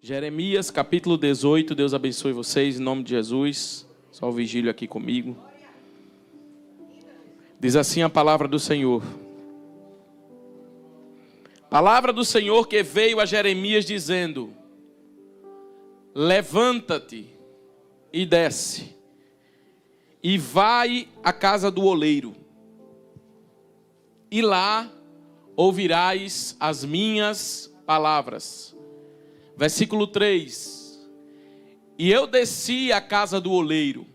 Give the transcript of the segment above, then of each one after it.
Jeremias capítulo 18, Deus abençoe vocês, em nome de Jesus. Só o vigílio aqui comigo. Diz assim a palavra do Senhor. Palavra do Senhor que veio a Jeremias dizendo: levanta-te e desce, e vai à casa do oleiro, e lá ouvirás as minhas palavras. Versículo 3. E eu desci à casa do oleiro,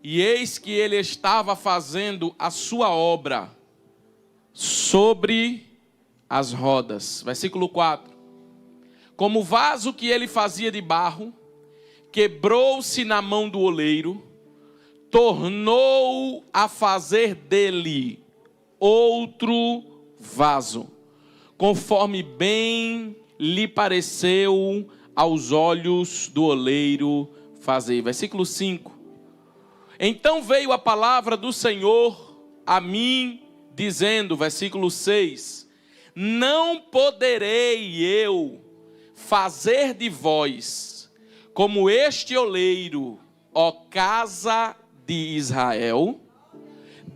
e eis que ele estava fazendo a sua obra sobre as rodas. Versículo 4. Como o vaso que ele fazia de barro, quebrou-se na mão do oleiro, tornou a fazer dele outro vaso, conforme bem lhe pareceu aos olhos do oleiro fazer. Versículo 5. Então veio a palavra do Senhor a mim, dizendo, versículo 6, não poderei eu fazer de vós como este oleiro, ó casa de Israel?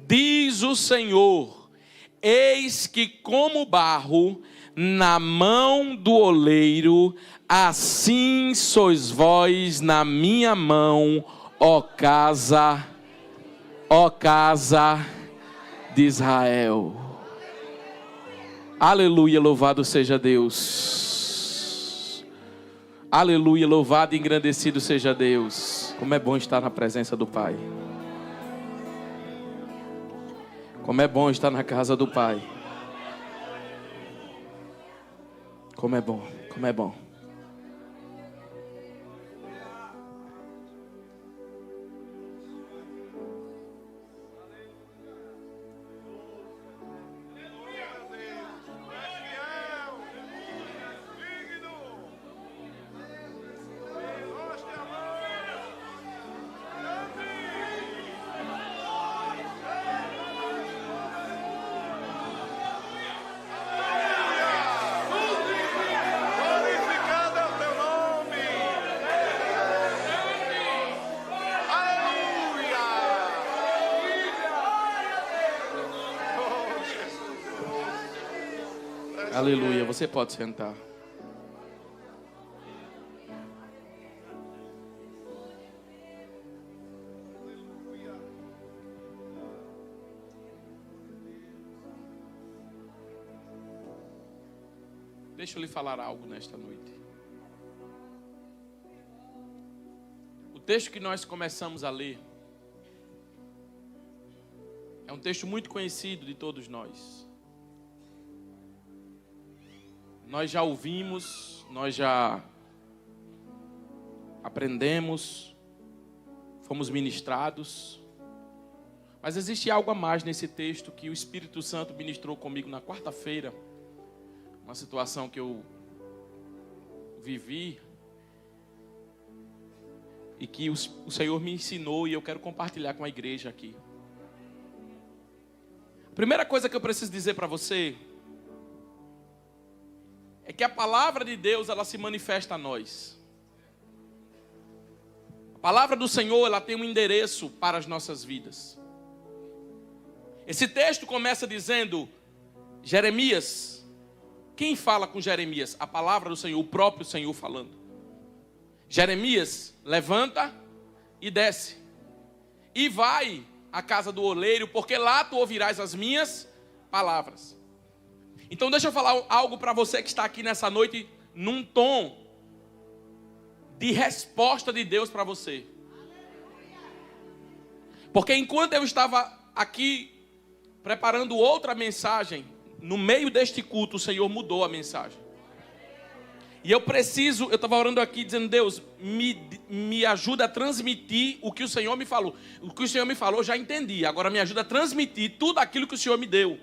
Diz o Senhor, eis que como barro na mão do oleiro, assim sois vós na minha mão, ó casa de Israel. Aleluia, louvado seja Deus. Aleluia, louvado e engrandecido seja Deus. Como é bom estar na presença do Pai. Como é bom estar na casa do Pai. Como é bom, como é bom. Aleluia, você pode sentar. Deixa eu lhe falar algo nesta noite. O texto que nós começamos a ler é um texto muito conhecido de todos nós. Nós já ouvimos, nós já aprendemos, fomos ministrados. Mas existe algo a mais nesse texto que o Espírito Santo ministrou comigo na quarta-feira. Uma situação que eu vivi e que o Senhor me ensinou e eu quero compartilhar com a igreja aqui. A primeira coisa que eu preciso dizer para você é que a palavra de Deus, ela se manifesta a nós. A palavra do Senhor, ela tem um endereço para as nossas vidas. Esse texto começa dizendo, Jeremias, quem fala com Jeremias? A palavra do Senhor, o próprio Senhor falando. Jeremias, levanta e desce, e vai à casa do oleiro, porque lá tu ouvirás as minhas palavras. Então deixa eu falar algo para você que está aqui nessa noite, num tom de resposta de Deus para você. Porque enquanto eu estava aqui preparando outra mensagem, no meio deste culto o Senhor mudou a mensagem. E eu estava orando aqui dizendo, Deus, me ajuda a transmitir o que o Senhor me falou. O que o Senhor me falou eu já entendi, agora me ajuda a transmitir tudo aquilo que o Senhor me deu.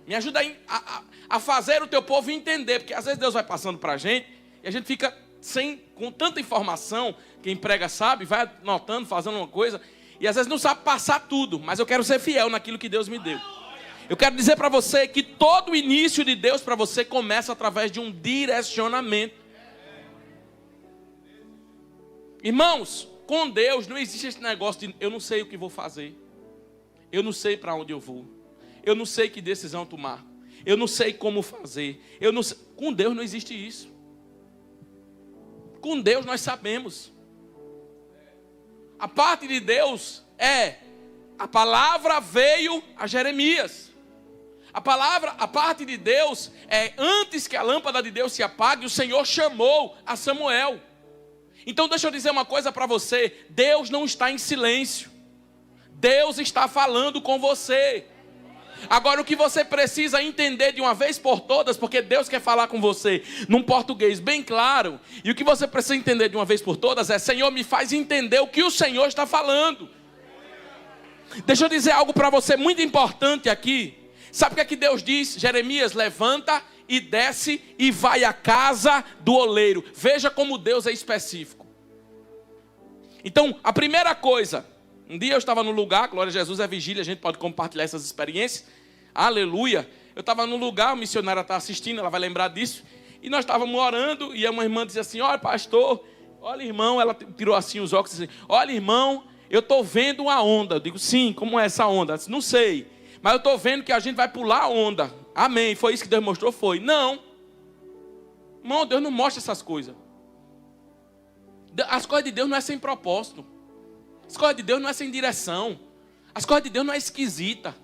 Me ajuda a fazer o teu povo entender, porque às vezes Deus vai passando para a gente e a gente fica com tanta informação, quem prega sabe, vai anotando, fazendo uma coisa, e às vezes não sabe passar tudo, mas eu quero ser fiel naquilo que Deus me deu. Eu quero dizer para você que todo o início de Deus para você começa através de um direcionamento. Irmãos, com Deus não existe esse negócio de eu não sei o que vou fazer. Eu não sei para onde eu vou. Eu não sei que decisão tomar. Eu não sei como fazer. Eu não sei. Com Deus não existe isso. Com Deus nós sabemos. A parte de Deus é: a palavra veio a Jeremias. A parte de Deus é: antes que a lâmpada de Deus se apague, o Senhor chamou a Samuel. Então deixa eu dizer uma coisa para você: Deus não está em silêncio. Deus está falando com você. Agora o que você precisa entender de uma vez por todas, porque Deus quer falar com você num português bem claro, e o que você precisa entender de uma vez por todas é: Senhor, me faz entender o que o Senhor está falando. Deixa eu dizer algo para você muito importante aqui. Sabe o que é que Deus diz? Jeremias, levanta e desce e vai à casa do oleiro. Veja como Deus é específico. Então, a primeira coisa, um dia eu estava no lugar, glória a Jesus, é vigília, a gente pode compartilhar essas experiências. Aleluia. Eu estava no lugar, a missionária está assistindo, ela vai lembrar disso. E nós estávamos orando, e uma irmã dizia assim: olha, pastor, olha, irmão, ela tirou assim os óculos e disse: olha, irmão, eu estou vendo uma onda. Eu digo: sim, como é essa onda? Ela disse: não sei, mas eu estou vendo que a gente vai pular a onda. Amém, foi isso que Deus mostrou? Foi. Não. Irmão, Deus não mostra essas coisas. As coisas de Deus não é sem propósito. As coisas de Deus não é sem direção. As coisas de Deus não é esquisita.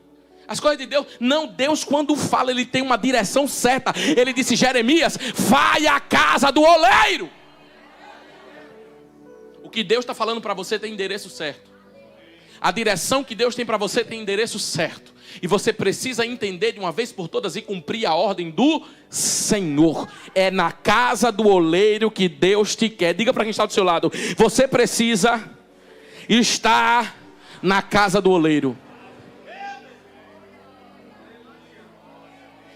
As coisas de Deus, não, Deus quando fala, Ele tem uma direção certa. Ele disse: Jeremias, vai à casa do oleiro. O que Deus está falando para você tem endereço certo. A direção que Deus tem para você tem endereço certo. E você precisa entender de uma vez por todas e cumprir a ordem do Senhor. É na casa do oleiro que Deus te quer. Diga para quem está do seu lado: você precisa estar na casa do oleiro.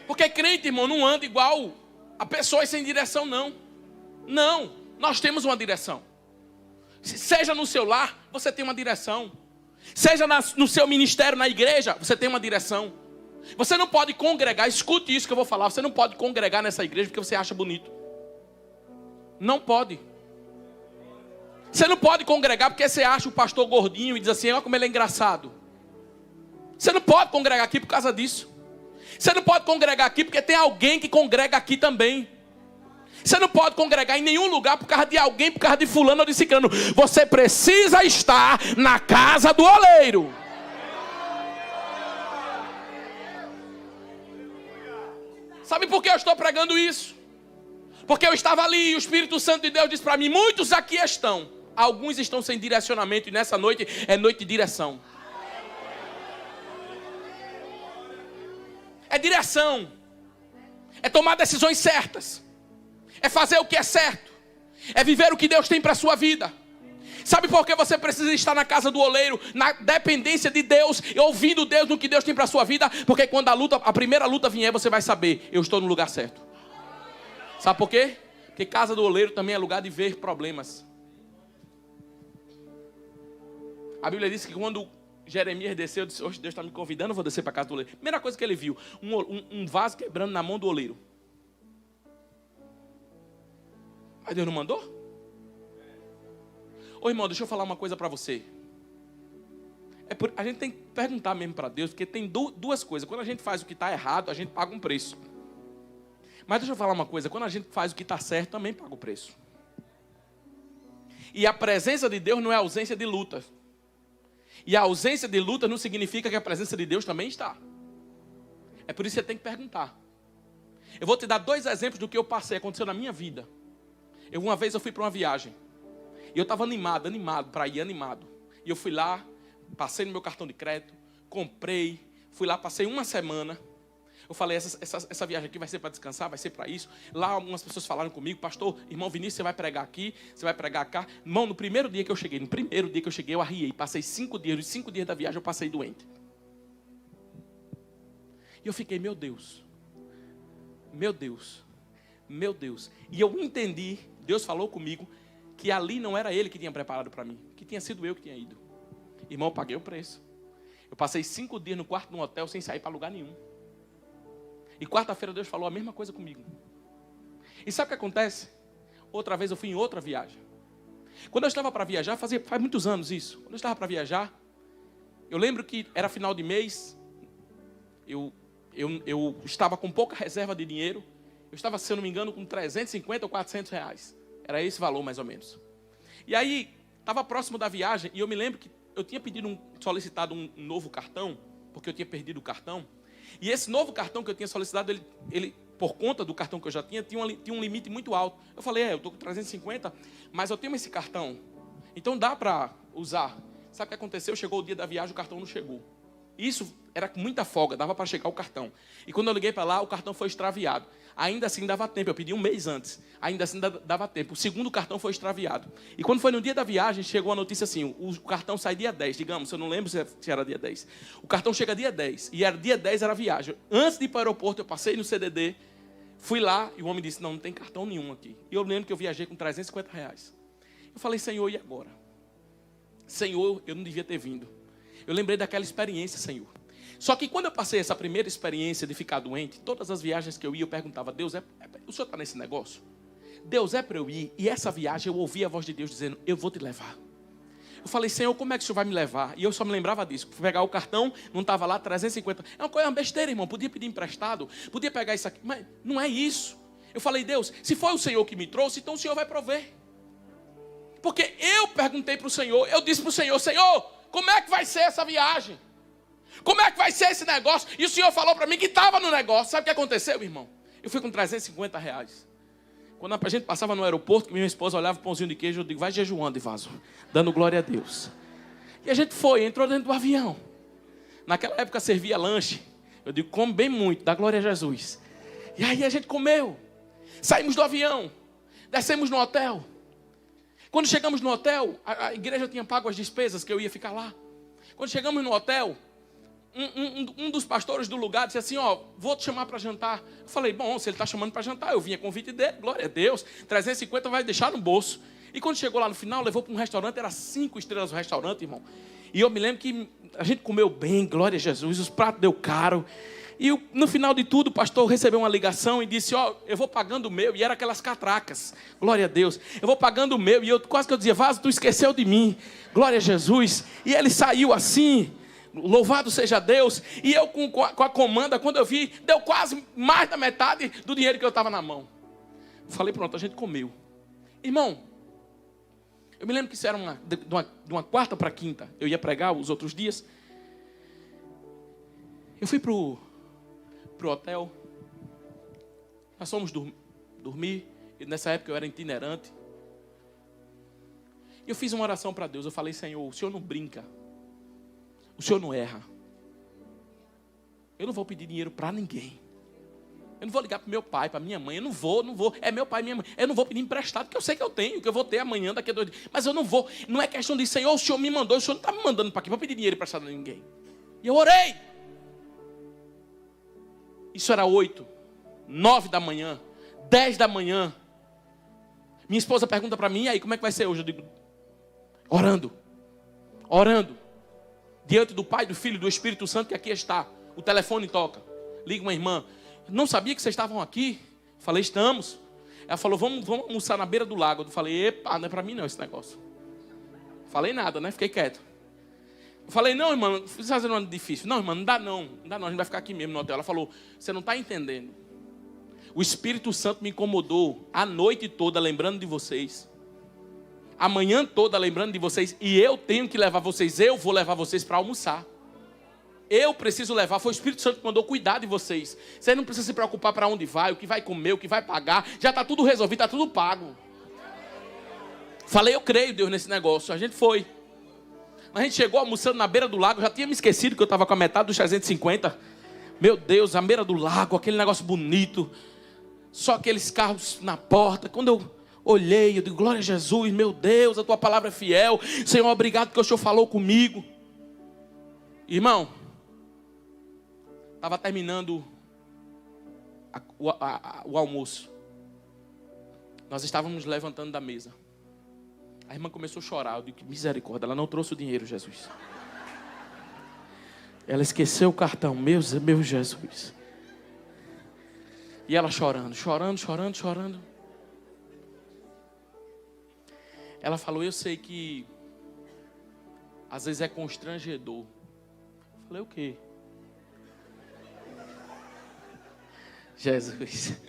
Porque crente, irmão, não anda igual a pessoas sem direção, não. Não, nós temos uma direção. Seja no seu lar, você tem uma direção. Seja no seu ministério, na igreja, você tem uma direção. Você não pode congregar, escute isso que eu vou falar. Você não pode congregar nessa igreja porque você acha bonito. Não pode. Você não pode congregar porque você acha o pastor gordinho e diz assim: olha como ele é engraçado. Você não pode congregar aqui por causa disso. Você não pode congregar aqui porque tem alguém que congrega aqui também. Você não pode congregar em nenhum lugar por causa de alguém, por causa de fulano ou de ciclano. Você precisa estar na casa do oleiro. Sabe por que eu estou pregando isso? Porque eu estava ali e o Espírito Santo de Deus disse para mim: muitos aqui estão. Alguns estão sem direcionamento e nessa noite é noite de direção. É direção. É tomar decisões certas. É fazer o que é certo. É viver o que Deus tem para a sua vida. Sabe por que você precisa estar na casa do oleiro, na dependência de Deus, ouvindo Deus no que Deus tem para a sua vida? Porque quando a primeira luta vier, você vai saber: eu estou no lugar certo. Sabe por quê? Porque casa do oleiro também é lugar de ver problemas. A Bíblia diz que quando Jeremias desceu, disse: hoje Deus está me convidando, eu vou descer para a casa do oleiro. Primeira coisa que ele viu: um vaso quebrando na mão do oleiro. Mas Deus não mandou? Ô irmão, deixa eu falar uma coisa para você. A gente tem que perguntar mesmo para Deus, porque tem duas coisas. Quando a gente faz o que está errado, a gente paga um preço. Mas deixa eu falar uma coisa: quando a gente faz o que está certo, também paga o preço. E a presença de Deus não é ausência de luta. E a ausência de luta não significa que a presença de Deus também está. É por isso que você tem que perguntar. Eu vou te dar 2 exemplos do que eu passei, aconteceu na minha vida. Uma vez eu fui para uma viagem. E eu estava animado para ir, animado. E eu fui lá, passei no meu cartão de crédito, comprei, fui lá, passei uma semana. Eu falei: essa viagem aqui vai ser para descansar, vai ser para isso. Lá algumas pessoas falaram comigo: pastor, irmão Vinícius, você vai pregar aqui, você vai pregar cá. Irmão, no primeiro dia que eu cheguei, eu arriei. Passei 5 dias, os 5 dias da viagem eu passei doente. E eu fiquei: meu Deus, meu Deus, meu Deus. E eu entendi, Deus falou comigo, que ali não era Ele que tinha preparado para mim, que tinha sido eu que tinha ido. Irmão, eu paguei o preço. Eu passei 5 dias no quarto de um hotel sem sair para lugar nenhum. E quarta-feira Deus falou a mesma coisa comigo. E sabe o que acontece? Outra vez eu fui em outra viagem. Quando eu estava para viajar, faz muitos anos isso. Quando eu estava para viajar, eu lembro que era final de mês, eu estava com pouca reserva de dinheiro, eu estava, se eu não me engano, com 350 ou 400 reais. Era esse valor, mais ou menos. E aí, estava próximo da viagem, e eu me lembro que eu tinha solicitado um novo cartão, porque eu tinha perdido o cartão. E esse novo cartão que eu tinha solicitado, ele por conta do cartão que eu já tinha um limite muito alto. Eu falei, eu estou com 350, mas eu tenho esse cartão, então dá para usar. Sabe o que aconteceu? Chegou o dia da viagem, o cartão não chegou. Isso era com muita folga, dava para chegar o cartão. E quando eu liguei para lá, o cartão foi extraviado. Ainda assim dava tempo, eu pedi um mês antes. Ainda assim dava tempo. O segundo cartão foi extraviado. E quando foi no dia da viagem, chegou a notícia assim, o cartão sai dia 10, digamos, eu não lembro se era dia 10. O cartão chega dia 10, e era dia 10 era a viagem. Antes de ir para o aeroporto, eu passei no CDD, fui lá, e o homem disse, não tem cartão nenhum aqui. E eu lembro que eu viajei com 350 reais. Eu falei, Senhor, e agora? Senhor, eu não devia ter vindo. Eu lembrei daquela experiência, Senhor. Só que quando eu passei essa primeira experiência de ficar doente, todas as viagens que eu ia, eu perguntava, Deus, o Senhor está nesse negócio? Deus, é para eu ir? E essa viagem eu ouvi a voz de Deus dizendo, eu vou te levar. Eu falei, Senhor, como é que o Senhor vai me levar? E eu só me lembrava disso. Fui pegar o cartão, não estava lá, 350. É uma besteira, irmão. Podia pedir emprestado, podia pegar isso aqui. Mas não é isso. Eu falei, Deus, se foi o Senhor que me trouxe, então o Senhor vai prover. Porque eu perguntei para o Senhor, eu disse para o Senhor, Senhor, como é que vai ser essa viagem? Como é que vai ser esse negócio? E o Senhor falou para mim que estava no negócio. Sabe o que aconteceu, irmão? Eu fui com 350 reais. Quando a gente passava no aeroporto, que minha esposa olhava o pãozinho de queijo, eu digo, vai jejuando, Ivaso, dando glória a Deus. E a gente entrou dentro do avião. Naquela época servia lanche. Eu digo, come bem muito, dá glória a Jesus. E aí a gente comeu. Saímos do avião, descemos no hotel. Quando chegamos no hotel, a igreja tinha pago as despesas que eu ia ficar lá. Quando chegamos no hotel, um dos pastores do lugar disse assim, vou te chamar para jantar. Eu falei, bom, se ele está chamando para jantar, eu vim a convite dele, glória a Deus, 350 vai deixar no bolso. E quando chegou lá no final, levou para um restaurante, era 5 estrelas o restaurante, irmão. E eu me lembro que a gente comeu bem, glória a Jesus, os pratos deu caro. E no final de tudo, o pastor recebeu uma ligação e disse, eu vou pagando o meu. E era aquelas catracas, glória a Deus. Eu vou pagando o meu. E quase que eu dizia, Vaso, tu esqueceu de mim, glória a Jesus. E ele saiu assim, louvado seja Deus. E eu com a comanda, quando eu vi, deu quase mais da metade do dinheiro que eu estava na mão. Falei, pronto, a gente comeu. Irmão, eu me lembro que isso era de uma quarta para quinta. Eu ia pregar os outros dias. Eu fui pro hotel. Nós fomos dormir. E nessa época eu era itinerante. E eu fiz uma oração para Deus. Eu falei, Senhor, o Senhor não brinca. O Senhor não erra. Eu não vou pedir dinheiro para ninguém. Eu não vou ligar para meu pai, para minha mãe. Eu não vou. É meu pai e minha mãe. Eu não vou pedir emprestado, porque eu sei que eu tenho, que eu vou ter amanhã, daqui a 2 dias. Mas eu não vou. Não é questão de, Senhor, o Senhor me mandou. O Senhor não está me mandando para aqui para pedir dinheiro emprestado a ninguém. E eu orei. Isso era 8, 9 da manhã, 10 da manhã. Minha esposa pergunta para mim, e aí, como é que vai ser hoje? Eu digo, orando. Diante do Pai, do Filho e do Espírito Santo, que aqui está. O telefone toca. Liga uma irmã. Não sabia que vocês estavam aqui? Falei, estamos. Ela falou, vamos almoçar na beira do lago. Eu falei, epa, não é para mim não esse negócio. Falei nada, né? Fiquei quieto. Eu falei, não, irmã, fiz fazer um ano difícil. Não, irmã, não dá não, a gente vai ficar aqui mesmo no hotel. Ela falou, você não está entendendo. O Espírito Santo me incomodou a noite toda lembrando de vocês. A manhã toda lembrando de vocês. E eu tenho que levar vocês, eu vou levar vocês para almoçar. Eu preciso levar, foi o Espírito Santo que mandou cuidar de vocês. Vocês não precisam se preocupar para onde vai, o que vai comer, o que vai pagar. Já está tudo resolvido, está tudo pago. Falei, eu creio, Deus, nesse negócio. A gente foi. A gente chegou almoçando na beira do lago. Já tinha me esquecido que eu estava com a metade dos 350. Meu Deus, a beira do lago, aquele negócio bonito. Só aqueles carros na porta. Quando eu olhei, eu digo, glória a Jesus, meu Deus, a tua palavra é fiel. Senhor, obrigado porque o Senhor falou comigo. Irmão, estava terminando o almoço. Nós estávamos levantando da mesa. A irmã começou a chorar. Eu digo, que misericórdia, ela não trouxe o dinheiro, Jesus. Ela esqueceu o cartão, meu Jesus. E ela chorando. Ela falou, eu sei que às vezes é constrangedor. Eu falei, o quê? Jesus.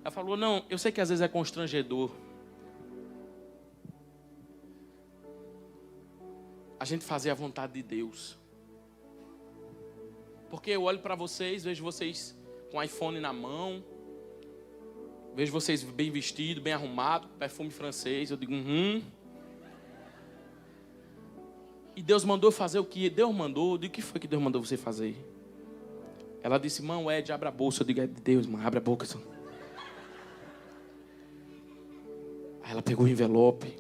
Ela falou, não, eu sei que às vezes é constrangedor a gente fazer a vontade de Deus. Porque eu olho para vocês, vejo vocês com iPhone na mão, vejo vocês bem vestidos, bem arrumados, perfume francês, eu digo, E Deus mandou fazer o que Deus mandou. Eu digo, o que foi que Deus mandou você fazer? Ela disse, irmão, Ed, abre a bolsa. Eu digo, é de Deus, irmão, abre a boca. Aí ela pegou o envelope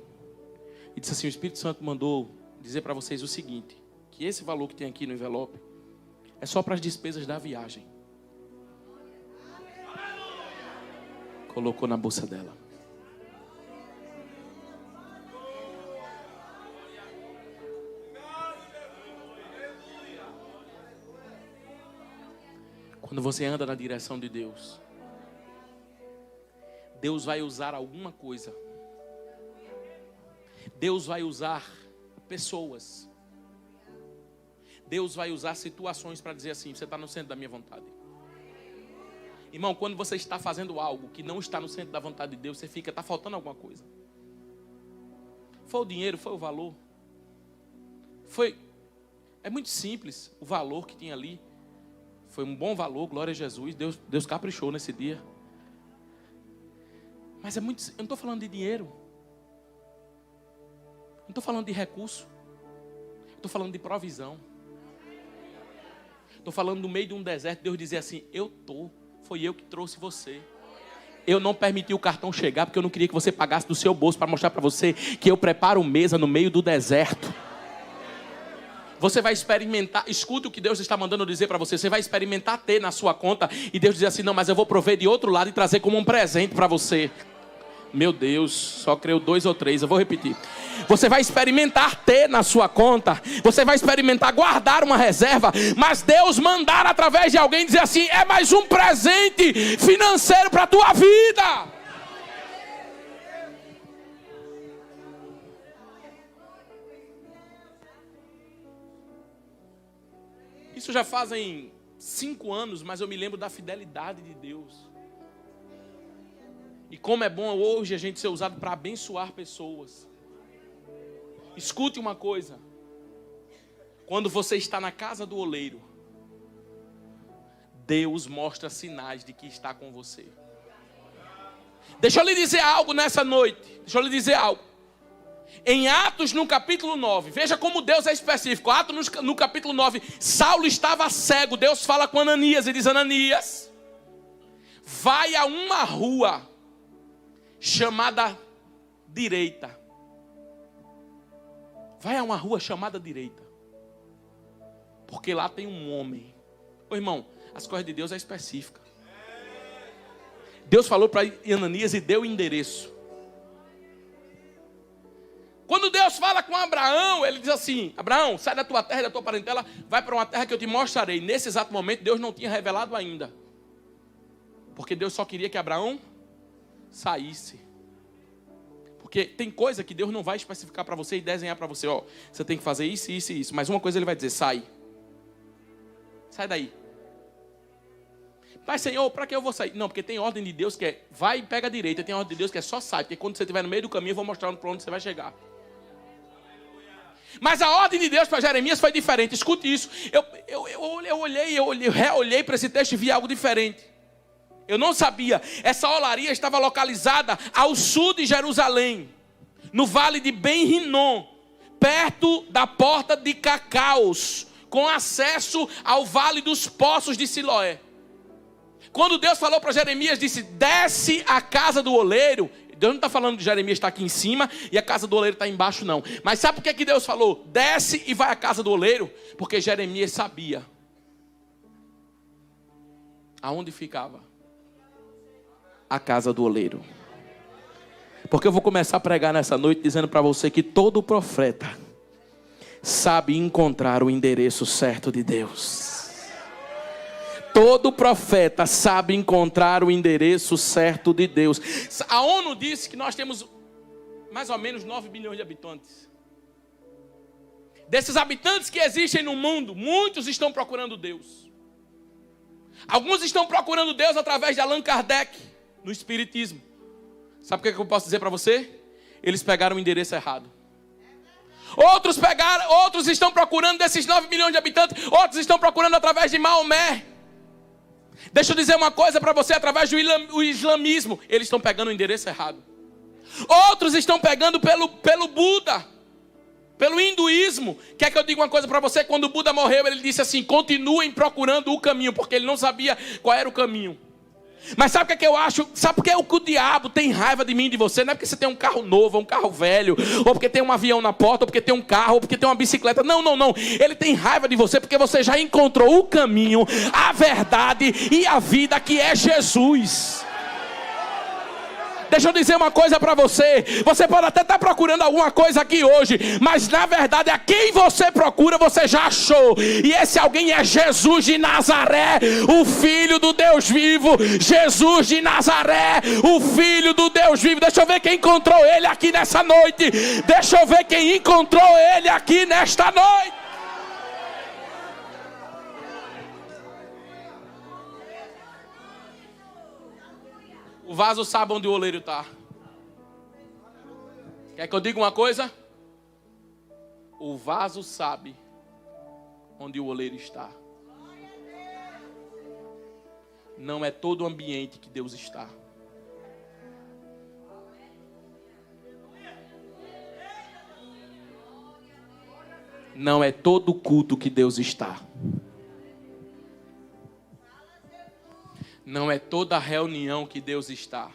e disse assim, o Espírito Santo mandou dizer para vocês o seguinte, que esse valor que tem aqui no envelope é só para as despesas da viagem. Colocou na bolsa dela. Quando você anda na direção de Deus, Deus vai usar alguma coisa. Deus vai usar pessoas. Deus vai usar situações para dizer assim, você está no centro da minha vontade. Irmão, quando você está fazendo algo que não está no centro da vontade de Deus, você fica, está faltando alguma coisa. Foi o dinheiro, foi o valor. É muito simples o valor que tinha ali. Foi um bom valor, glória a Jesus. Deus caprichou nesse dia. Mas eu não estou falando de dinheiro. Não estou falando de recurso. Estou falando de provisão. Estou falando no meio de um deserto, Deus dizer assim, foi eu que trouxe você. Eu não permiti o cartão chegar, porque eu não queria que você pagasse do seu bolso, para mostrar para você que eu preparo mesa no meio do deserto. Você vai experimentar, escuta o que Deus está mandando dizer para você. Você vai experimentar ter na sua conta, e Deus diz assim, não, mas eu vou prover de outro lado e trazer como um presente para você. Meu Deus, só creio 2 ou 3, eu vou repetir. Você vai experimentar ter na sua conta, você vai experimentar guardar uma reserva, mas Deus mandar através de alguém dizer assim, é mais um presente financeiro para a tua vida. Isso já fazem 5 anos, mas eu me lembro da fidelidade de Deus. E como é bom hoje a gente ser usado para abençoar pessoas. Escute uma coisa. Quando você está na casa do oleiro, Deus mostra sinais de que está com você. Deixa eu lhe dizer algo nessa noite. Deixa eu lhe dizer algo. Em Atos, no capítulo 9, veja como Deus é específico. Atos, no capítulo 9, Saulo estava cego. Deus fala com Ananias e diz, Ananias, vai a uma rua chamada direita. Vai a uma rua chamada direita. Porque lá tem um homem. Ô irmão, as coisas de Deus é específica. Deus falou para Ananias e deu o endereço. Quando Deus fala com Abraão, ele diz assim, Abraão, sai da tua terra e da tua parentela, vai para uma terra que eu te mostrarei. Nesse exato momento, Deus não tinha revelado ainda. Porque Deus só queria que Abraão saísse. Porque tem coisa que Deus não vai especificar para você e desenhar para você. Ó, você tem que fazer isso, isso e isso. Mas uma coisa ele vai dizer, sai. Sai daí. Mas Senhor, para que eu vou sair? Não, porque tem ordem de Deus que é, vai e pega a direita. Tem ordem de Deus que é só sai. Porque quando você estiver no meio do caminho, eu vou mostrar para onde você vai chegar. Mas a ordem de Deus para Jeremias foi diferente. Escute isso. Eu reolhei para esse texto e vi algo diferente. Eu não sabia. Essa olaria estava localizada ao sul de Jerusalém, no vale de Ben-Rinom, perto da porta de Cacaus, com acesso ao vale dos poços de Siloé. Quando Deus falou para Jeremias, disse, desce a casa do oleiro. Deus não está falando de Jeremias estar aqui em cima e a casa do oleiro está embaixo, não. Mas sabe por que Deus falou? Desce e vai à casa do oleiro. Porque Jeremias sabia aonde ficava a casa do oleiro. Porque eu vou começar a pregar nessa noite dizendo para você que todo profeta sabe encontrar o endereço certo de Deus. Todo profeta sabe encontrar o endereço certo de Deus. A ONU disse que nós temos mais ou menos 9 bilhões de habitantes. Desses habitantes que existem no mundo, muitos estão procurando Deus. Alguns estão procurando Deus através de Allan Kardec, no Espiritismo. Sabe o que eu posso dizer para você? Eles pegaram o endereço errado. Outros estão procurando desses 9 milhões de habitantes, outros estão procurando através de Maomé. Deixa eu dizer uma coisa para você, através do islamismo, eles estão pegando o endereço errado. Outros estão pegando pelo Buda, pelo hinduísmo. Quer que eu diga uma coisa para você? Quando o Buda morreu, ele disse assim: continuem procurando o caminho, porque ele não sabia qual era o caminho. Mas sabe o que eu acho? Sabe por que o diabo tem raiva de mim e de você? Não é porque você tem um carro novo, ou um carro velho, ou porque tem um avião na porta, ou porque tem um carro, ou porque tem uma bicicleta. Não. Ele tem raiva de você porque você já encontrou o caminho, a verdade e a vida, que é Jesus. Deixa eu dizer uma coisa para você. Você pode até estar procurando alguma coisa aqui hoje, mas na verdade a quem você procura você já achou. E esse alguém é Jesus de Nazaré, o Filho do Deus vivo. Jesus de Nazaré, o Filho do Deus vivo. Deixa eu ver quem encontrou ele aqui nessa noite. Deixa eu ver quem encontrou ele aqui nesta noite. O vaso sabe onde o oleiro está. Quer que eu diga uma coisa? O vaso sabe onde o oleiro está. Não é todo o ambiente que Deus está. Não é todo culto que Deus está. Não é toda reunião que Deus está.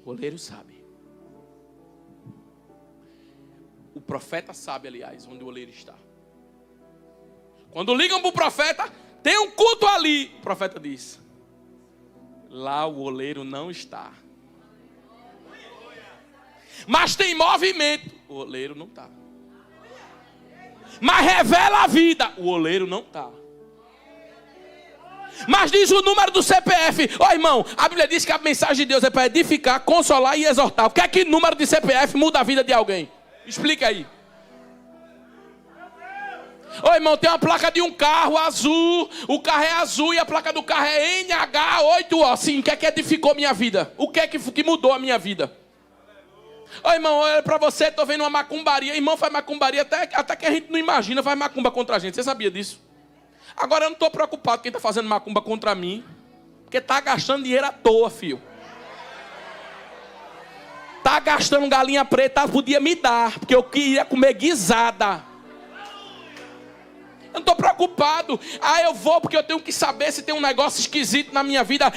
O oleiro sabe. O profeta sabe, aliás, onde o oleiro está. Quando ligam para o profeta, tem um culto ali. O profeta diz: lá o oleiro não está. Mas tem movimento. O oleiro não está. Mas revela a vida. O oleiro não está. Mas diz o número do CPF. Ó, irmão, a Bíblia diz que a mensagem de Deus é para edificar, consolar e exortar. O que é que número de CPF muda a vida de alguém? Explica aí. Ô, irmão, tem uma placa de um carro azul. O carro é azul e a placa do carro é NH8O. Sim, o que é que edificou minha vida? O que é que mudou a minha vida? Ô, irmão, olha pra você, tô vendo uma macumbaria. Irmão, faz macumbaria até que a gente não imagina, faz macumba contra a gente. Você sabia disso? Agora eu não estou preocupado com quem está fazendo macumba contra mim, porque está gastando dinheiro à toa, filho. Está gastando galinha preta, podia me dar, porque eu queria comer guisada. Eu não estou preocupado. Eu vou porque eu tenho que saber se tem um negócio esquisito na minha vida.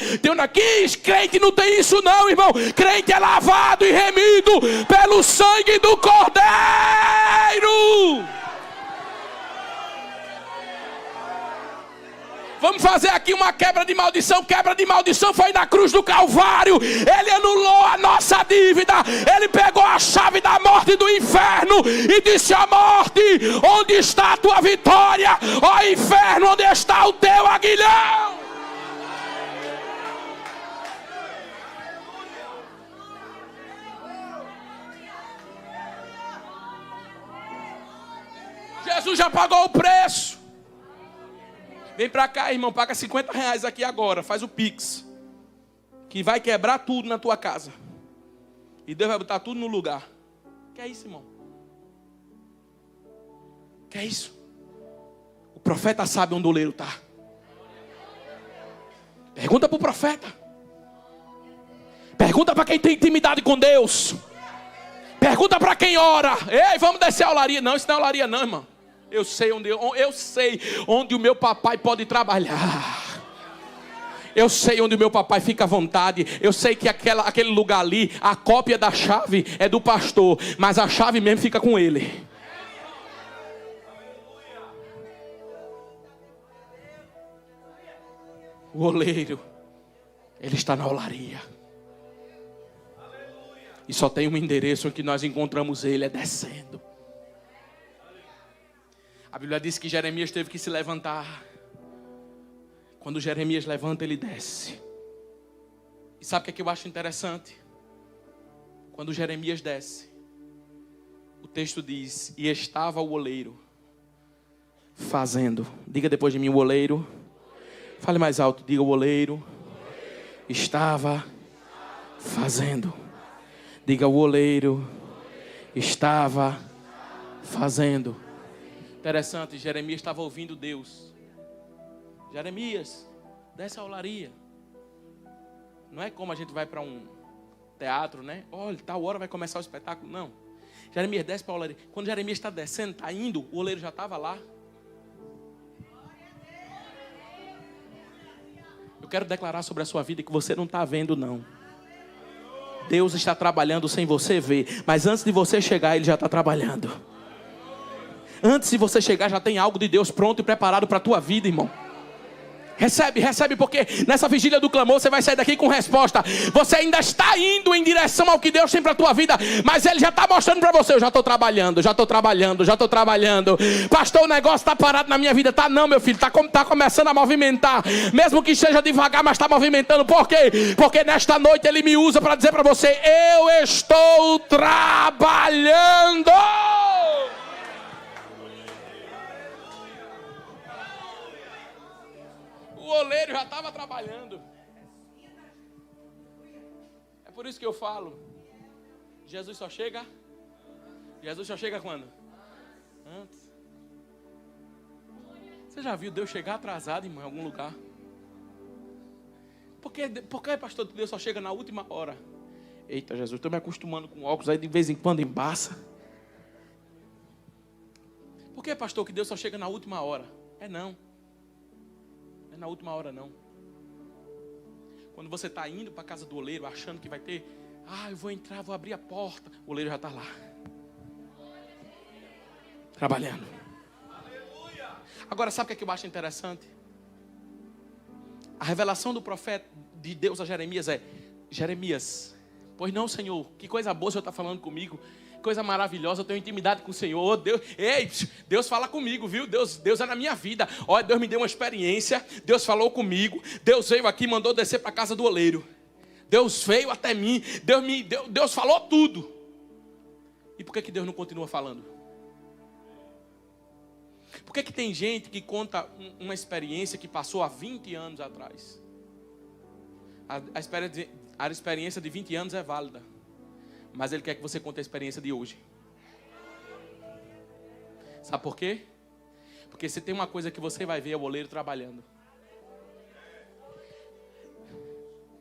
Crente não tem isso não, irmão. Crente é lavado e remido pelo sangue do Cordeiro. Vamos fazer aqui uma quebra de maldição. Quebra de maldição foi na cruz do Calvário. Ele anulou a nossa dívida. Ele pegou a chave da morte e do inferno e disse: ó morte, onde está a tua vitória? Ó inferno, onde está o teu aguilhão? Jesus já pagou o preço. Vem pra cá, irmão, paga R$50 aqui agora, faz o Pix, que vai quebrar tudo na tua casa, e Deus vai botar tudo no lugar. Que é isso, irmão? Que é isso? O profeta sabe onde o oleiro está. Pergunta pro profeta. Pergunta para quem tem intimidade com Deus. Pergunta para quem ora. Ei, vamos descer a olaria. Não, isso não é olaria não, irmão. Eu sei onde o meu papai pode trabalhar. Eu sei onde o meu papai fica à vontade. Eu sei que aquele lugar ali, a cópia da chave é do pastor, mas a chave mesmo fica com ele. O oleiro, ele está na olaria. E só tem um endereço em que nós encontramos ele, é descendo. A Bíblia diz que Jeremias teve que se levantar. Quando Jeremias levanta, ele desce. E sabe o que é que eu acho interessante? Quando Jeremias desce, o texto diz: e estava o oleiro fazendo. Diga depois de mim: o oleiro. Fale mais alto. Diga: o oleiro estava fazendo. Diga: o oleiro estava fazendo. Interessante, Jeremias estava ouvindo Deus. Jeremias, desce a olaria. Não é como a gente vai para um teatro, né? Olha, tal hora vai começar o espetáculo. Não. Jeremias desce para a olaria. Quando Jeremias está descendo, está indo, o oleiro já estava lá. Eu quero declarar sobre a sua vida que você não está vendo, não. Deus está trabalhando sem você ver. Mas antes de você chegar, Ele já está trabalhando. Antes de você chegar, já tem algo de Deus pronto e preparado para a tua vida, irmão. Recebe, porque nessa vigília do clamor você vai sair daqui com resposta. Você ainda está indo em direção ao que Deus tem para a tua vida, mas Ele já está mostrando para você: eu já estou trabalhando. Pastor, o negócio está parado na minha vida. Tá não, meu filho, está começando a movimentar. Mesmo que seja devagar, mas está movimentando. Por quê? Porque nesta noite Ele me usa para dizer para você: eu estou trabalhando. O oleiro já estava trabalhando. É por isso que eu falo: Jesus só chega quando? Antes. Você já viu Deus chegar atrasado, irmão, em algum lugar? Por que, pastor, Deus só chega na última hora? Eita, Jesus, estou me acostumando com óculos, aí de vez em quando embaça. Por que, pastor, que Deus só chega na última hora? Não é na última hora, não. Quando você está indo para a casa do oleiro, achando que vai ter, eu vou entrar, vou abrir a porta, o oleiro já está lá, trabalhando. Agora, sabe o que eu acho interessante? A revelação do profeta de Deus a Jeremias é: Jeremias, pois não, Senhor, que coisa boa o Senhor está falando comigo, coisa maravilhosa, eu tenho intimidade com o Senhor. Deus, Deus fala comigo, viu? Deus é na minha vida. Olha, Deus me deu uma experiência, Deus falou comigo, Deus veio aqui e mandou descer para a casa do oleiro. Deus veio até mim, Deus falou tudo. E por que Deus não continua falando? Por que tem gente que conta uma experiência que passou há 20 anos atrás? A experiência de 20 anos é válida, mas Ele quer que você conte a experiência de hoje. Sabe por quê? Porque se tem uma coisa que você vai ver, é o oleiro trabalhando.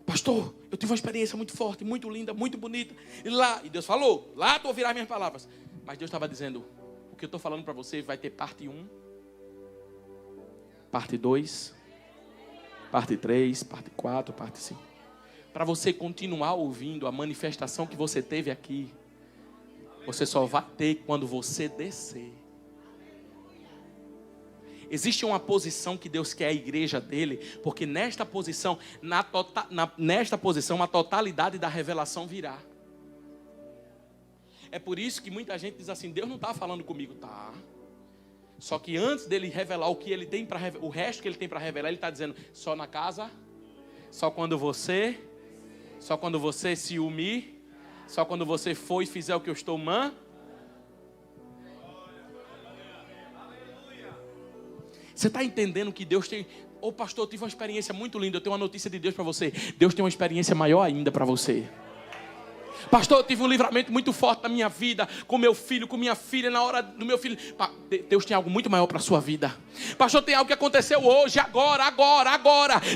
Pastor, eu tive uma experiência muito forte, muito linda, muito bonita. E Deus falou, lá tu ouvirás minhas palavras. Mas Deus estava dizendo: o que eu estou falando para você vai ter parte 1, parte 2, parte 3, parte 4, parte 5. Para você continuar ouvindo a manifestação que você teve aqui, você só vai ter quando você descer. Existe uma posição que Deus quer a igreja dele, porque nesta posição, nesta posição, a totalidade da revelação virá. É por isso que muita gente diz assim: Deus não está falando comigo. Tá. Só que antes dele revelar o que ele tem para o resto que ele tem para revelar, ele está dizendo: só na casa, só quando você se humilhar, só quando você for e fizer o que eu estou mandando. Você está entendendo que Deus tem... pastor, eu tive uma experiência muito linda. Eu tenho uma notícia de Deus para você. Deus tem uma experiência maior ainda para você. Pastor, eu tive um livramento muito forte na minha vida, com meu filho, com minha filha, na hora do meu filho. Deus tem algo muito maior para a sua vida. Pastor, tem algo que aconteceu hoje, agora.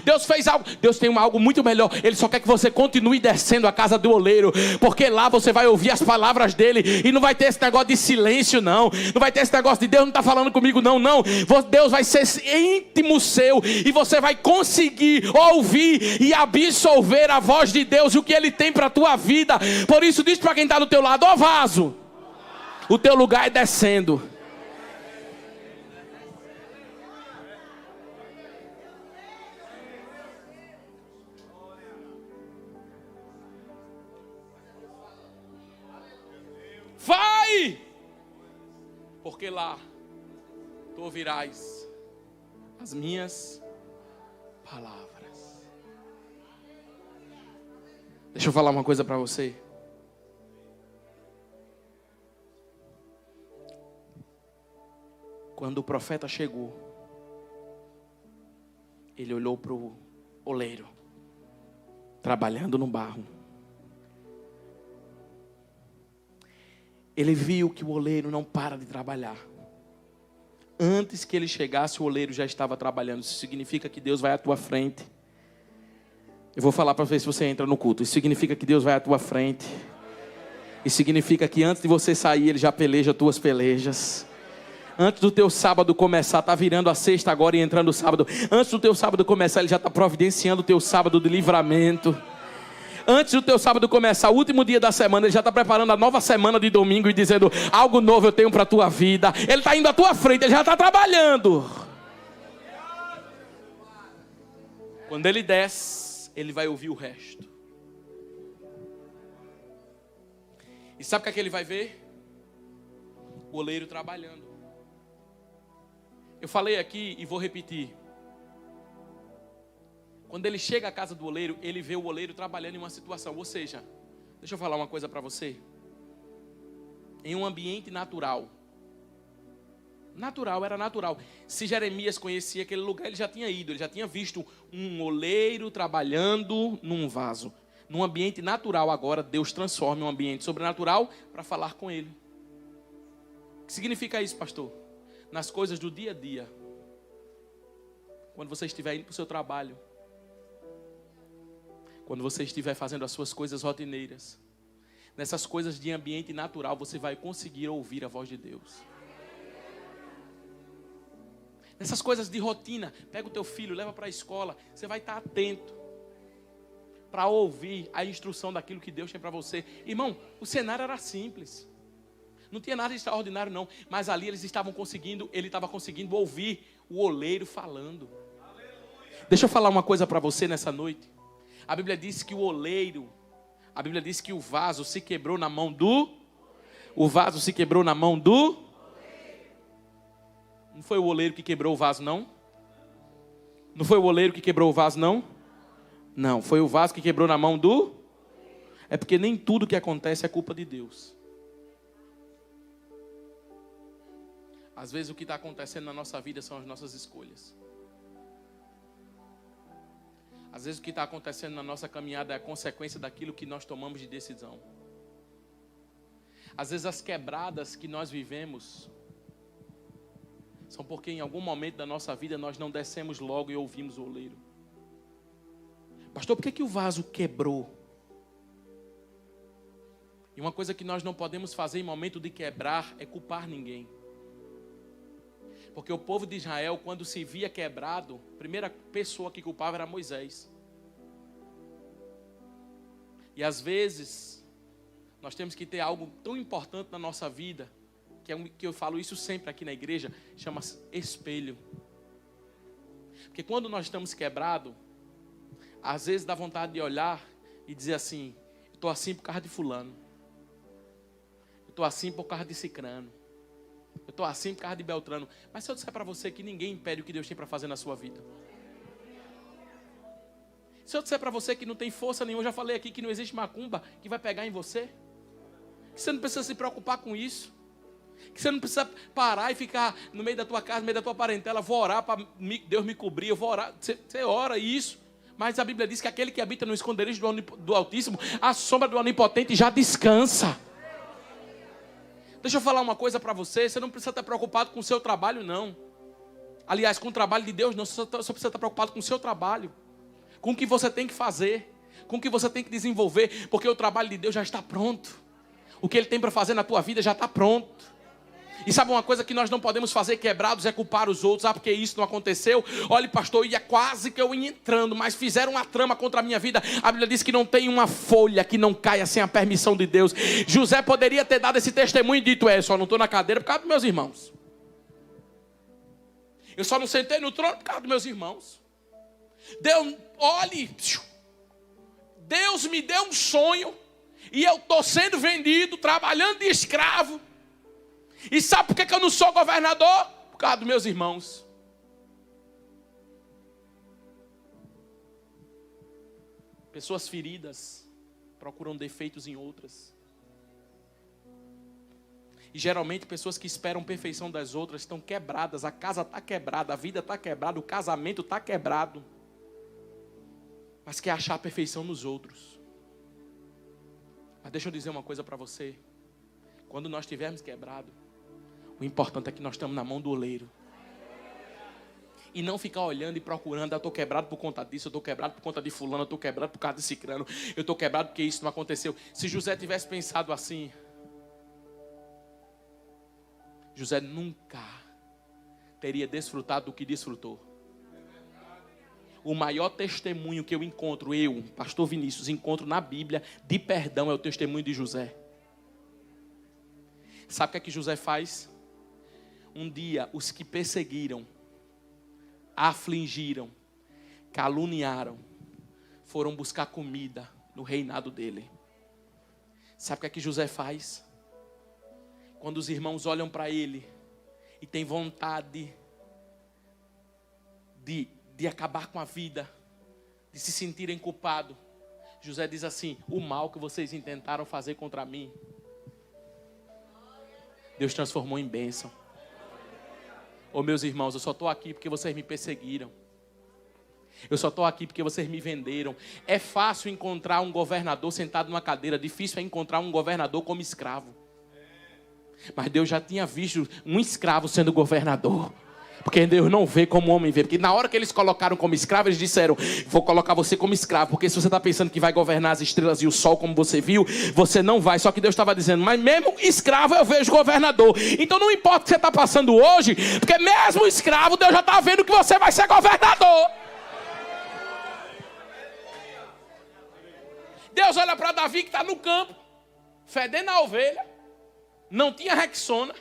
Deus fez algo. Deus tem algo muito melhor. Ele só quer que você continue descendo a casa do oleiro, porque lá você vai ouvir as palavras dele, e não vai ter esse negócio de silêncio, não. Não vai ter esse negócio de Deus não está falando comigo, não. Deus vai ser íntimo seu, e você vai conseguir ouvir e absorver a voz de Deus e o que Ele tem para a tua vida. Por isso diz para quem está do teu lado: ó vaso, o teu lugar é descendo. Vai, porque lá tu ouvirás as minhas palavras. Deixa eu falar uma coisa para você. Quando o profeta chegou, ele olhou para o oleiro, trabalhando no barro. Ele viu que o oleiro não para de trabalhar. Antes que ele chegasse, o oleiro já estava trabalhando. Isso significa que Deus vai à tua frente. Eu vou falar para ver se você entra no culto. Isso significa que Deus vai à tua frente. Isso significa que antes de você sair, Ele já peleja as tuas pelejas. Antes do teu sábado começar, está virando a sexta agora e entrando o sábado. Antes do teu sábado começar, Ele já está providenciando o teu sábado de livramento. Antes do teu sábado começar, o último dia da semana, Ele já está preparando a nova semana de domingo e dizendo: algo novo eu tenho para a tua vida. Ele está indo à tua frente, Ele já está trabalhando. Quando Ele desce, Ele vai ouvir o resto. E sabe o que ele vai ver? O oleiro trabalhando. Eu falei aqui e vou repetir. Quando ele chega à casa do oleiro, ele vê o oleiro trabalhando em uma situação. Ou seja, deixa eu falar uma coisa para você. Em um ambiente natural. Era natural. Se Jeremias conhecia aquele lugar, ele já tinha ido. Ele já tinha visto um oleiro trabalhando num vaso. Num ambiente natural agora, Deus transforma um ambiente sobrenatural para falar com ele. O que significa isso, pastor? Nas coisas do dia a dia. Quando você estiver indo para o seu trabalho. Quando você estiver fazendo as suas coisas rotineiras. Nessas coisas de ambiente natural, você vai conseguir ouvir a voz de Deus. Nessas coisas de rotina, pega o teu filho, leva para a escola. Você vai estar atento para ouvir a instrução daquilo que Deus tem para você. Irmão, o cenário era simples. Não tinha nada de extraordinário não. Mas ali ele estava conseguindo ouvir o oleiro falando. Aleluia. Deixa eu falar uma coisa para você nessa noite. A Bíblia diz que o vaso se quebrou na mão do... O vaso se quebrou na mão do... Não foi o oleiro que quebrou o vaso, não? Não foi o oleiro que quebrou o vaso, não? Não, foi o vaso que quebrou na mão do... É porque nem tudo que acontece é culpa de Deus. Às vezes o que está acontecendo na nossa vida são as nossas escolhas. Às vezes o que está acontecendo na nossa caminhada é a consequência daquilo que nós tomamos de decisão. Às vezes as quebradas que nós vivemos são porque em algum momento da nossa vida nós não descemos logo e ouvimos o oleiro. Pastor, por que o vaso quebrou? E uma coisa que nós não podemos fazer em momento de quebrar é culpar ninguém. Porque o povo de Israel, quando se via quebrado, a primeira pessoa que culpava era Moisés. E às vezes, nós temos que ter algo tão importante na nossa vida, que eu falo isso sempre aqui na igreja, chama-se espelho. Porque quando nós estamos quebrados, às vezes dá vontade de olhar e dizer assim: eu estou assim por causa de fulano. Eu estou assim por causa de cicrano. Eu estou assim por causa de Beltrano. Mas se eu disser para você que ninguém impede o que Deus tem para fazer na sua vida. Se eu disser para você que não tem força nenhuma, eu já falei aqui que não existe macumba que vai pegar em você. Que você não precisa se preocupar com isso. Que você não precisa parar e ficar no meio da tua casa, no meio da tua parentela. Vou orar para Deus me cobrir, eu vou orar. Você ora isso. Mas a Bíblia diz que aquele que habita no esconderijo do Altíssimo, a sombra do Onipotente já descansa. Deixa eu falar uma coisa para você. Você não precisa estar preocupado com o seu trabalho, não. Aliás, com o trabalho de Deus, não. Você só precisa estar preocupado com o seu trabalho. Com o que você tem que fazer. Com o que você tem que desenvolver. Porque o trabalho de Deus já está pronto. O que Ele tem para fazer na tua vida já está pronto. E sabe uma coisa que nós não podemos fazer quebrados é culpar os outros. Ah, porque isso não aconteceu. Olha, pastor, ia quase que eu ia entrando, mas fizeram uma trama contra a minha vida. A Bíblia diz que não tem uma folha que não caia sem a permissão de Deus. José poderia ter dado esse testemunho e dito: só não estou na cadeira por causa dos meus irmãos. Eu só não sentei no trono por causa dos meus irmãos. Deus me deu um sonho e eu estou sendo vendido, trabalhando de escravo. E sabe por que eu não sou governador? Por causa dos meus irmãos. Pessoas feridas procuram defeitos em outras. E geralmente pessoas que esperam perfeição das outras estão quebradas. A casa está quebrada, a vida está quebrada, o casamento está quebrado. Mas quer achar a perfeição nos outros. Mas deixa eu dizer uma coisa para você. Quando nós estivermos quebrados, o importante é que nós estamos na mão do oleiro. E não ficar olhando e procurando, eu estou quebrado por conta disso, eu estou quebrado por conta de fulano, eu estou quebrado por causa de cicrano, eu estou quebrado porque isso não aconteceu. Se José tivesse pensado assim, José nunca teria desfrutado do que desfrutou. O maior testemunho que eu encontro, pastor Vinícius, encontro na Bíblia de perdão é o testemunho de José. Sabe o que é que José faz? Um dia, os que perseguiram, afligiram, caluniaram, foram buscar comida no reinado dele. Sabe o que é que José faz? Quando os irmãos olham para ele e têm vontade de acabar com a vida, de se sentirem culpados, José diz assim: o mal que vocês intentaram fazer contra mim, Deus transformou em bênção. Ô meus irmãos, eu só estou aqui porque vocês me perseguiram. Eu só estou aqui porque vocês me venderam. É fácil encontrar um governador sentado numa cadeira. Difícil é encontrar um governador como escravo. Mas Deus já tinha visto um escravo sendo governador. Porque Deus não vê como o homem vê. Porque na hora que eles colocaram como escravo, eles disseram: vou colocar você como escravo. Porque se você está pensando que vai governar as estrelas e o sol como você viu, você não vai. Só que Deus estava dizendo: mas mesmo escravo eu vejo governador. Então não importa o que você está passando hoje, porque mesmo escravo Deus já está vendo que você vai ser governador. Deus olha para Davi que está no campo, fedendo a ovelha, não tinha Rexona,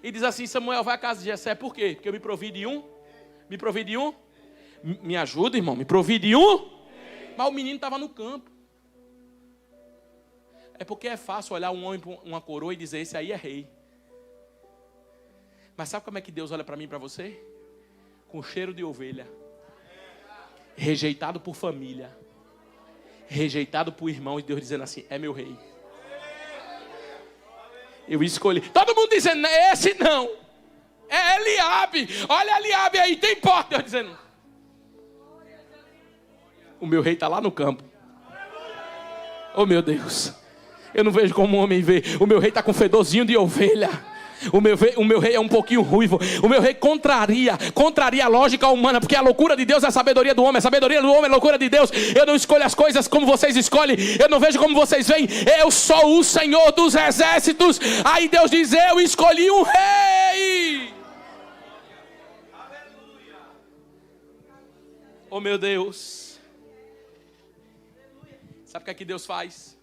e diz assim: Samuel, vai à casa de Jessé. Por quê? Porque eu me provi de um. Me provi de um? Me ajuda, irmão. Me provi de um? Mas o menino estava no campo. É porque é fácil olhar um homem para uma coroa e dizer: esse aí é rei. Mas sabe como é que Deus olha para mim e para você? Com cheiro de ovelha. Rejeitado por família. Rejeitado por irmão. E Deus dizendo assim: é meu rei. Eu escolhi. Todo mundo dizendo: esse não. É Eliabe. Olha Eliabe aí, tem porta. Deus dizendo: o meu rei está lá no campo. Oh meu Deus. Eu não vejo como um homem vê. O meu rei está com fedorzinho de ovelha. O meu rei é um pouquinho ruivo. O meu rei contraria a lógica humana, porque a loucura de Deus é a sabedoria do homem. A sabedoria do homem é a loucura de Deus. Eu não escolho as coisas como vocês escolhem. Eu não vejo como vocês veem. Eu sou o Senhor dos exércitos. Aí Deus diz: eu escolhi um rei. Oh meu Deus. Sabe o que é que Deus faz?